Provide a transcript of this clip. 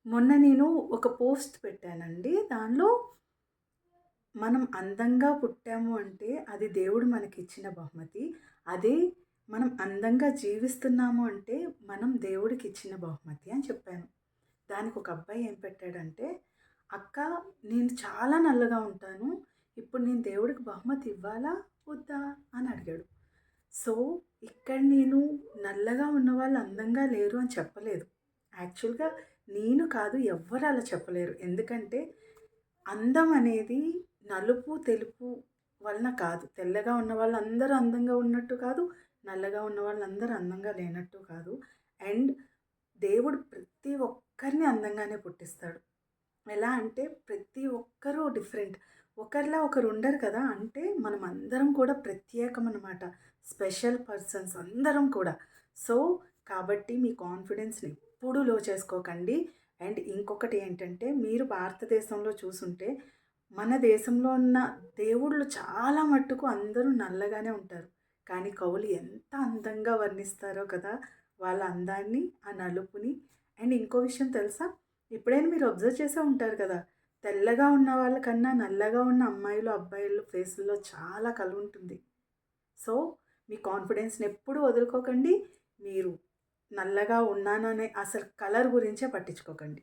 మొన్న నేను ఒక పోస్ట్ పెట్టానండి. దానిలో మనం అందంగా పుట్టాము అంటే అది దేవుడు మనకిచ్చిన బహుమతి. అదే మనం అందంగా జీవిస్తున్నాము అంటే మనం దేవుడికిచ్చిన బహుమతి అని చెప్పాను. దానికి ఒక అబ్బాయి ఏం పెట్టాడంటే, "అక్క నేను చాలా నల్లగా ఉంటాను. ఇప్పుడు నేను దేవుడికి బహుమతి ఇవ్వాలా? వద్దా?" అని అడిగాడు. సో, ఇక్కడ నేను నల్లగా ఉన్నవాళ్ళు అందంగా లేరు అని చెప్పలేదు. యాక్చువల్‌గా నేను కాదు ఎవ్వరు అలా చెప్పలేరు. ఎందుకంటే అందం అనేది నలుపు, తెలుపు వలన కాదు. తెల్లగా ఉన్న వాళ్ళందరూ అందంగా ఉన్నట్టు కాదు. నల్లగా ఉన్న వాళ్ళందరూ అందంగా లేనట్టు కాదు. అండ్ దేవుడు ప్రతి ఒక్కరిని అందంగానే పుట్టిస్తాడు. ఎలా అంటే ప్రతి ఒక్కరు డిఫరెంట్. ఒకరిలా ఒకరు ఉండరు కదా! అంటే మనమందరం కూడా ప్రత్యేకమనమాట. స్పెషల్ పర్సన్స్ అందరం కూడా. సో, కాబట్టి మీ కాన్ఫిడెన్స్‌ని ఎప్పుడూ లో చేసుకోకండి. అండ్ ఇంకొకటి ఏంటంటే మీరు భారతదేశంలో చూసుంటే మన దేశంలో ఉన్న దేవుళ్ళు చాలా మట్టుకు అందరూ నల్లగానే ఉంటారు. కానీ కవులు ఎంత అందంగా వర్ణిస్తారో కదా! వాళ్ళ అందాన్ని, ఆ నలుపుని. అండ్ ఇంకో విషయం తెలుసా? ఎప్పుడైనా మీరు అబ్జర్వ్ చేసే ఉంటారు కదా! తెల్లగా ఉన్న వాళ్ళకన్నా నల్లగా ఉన్న అమ్మాయిలు, అబ్బాయిలు ఫేసుల్లో చాలా కళ ఉంటుంది. సో, మీ కాన్ఫిడెన్స్‌ని ఎప్పుడూ వదులుకోకండి. మీరు నల్లగా ఉన్నాననే అసలు కలర్ గురించే పట్టించుకోకండి.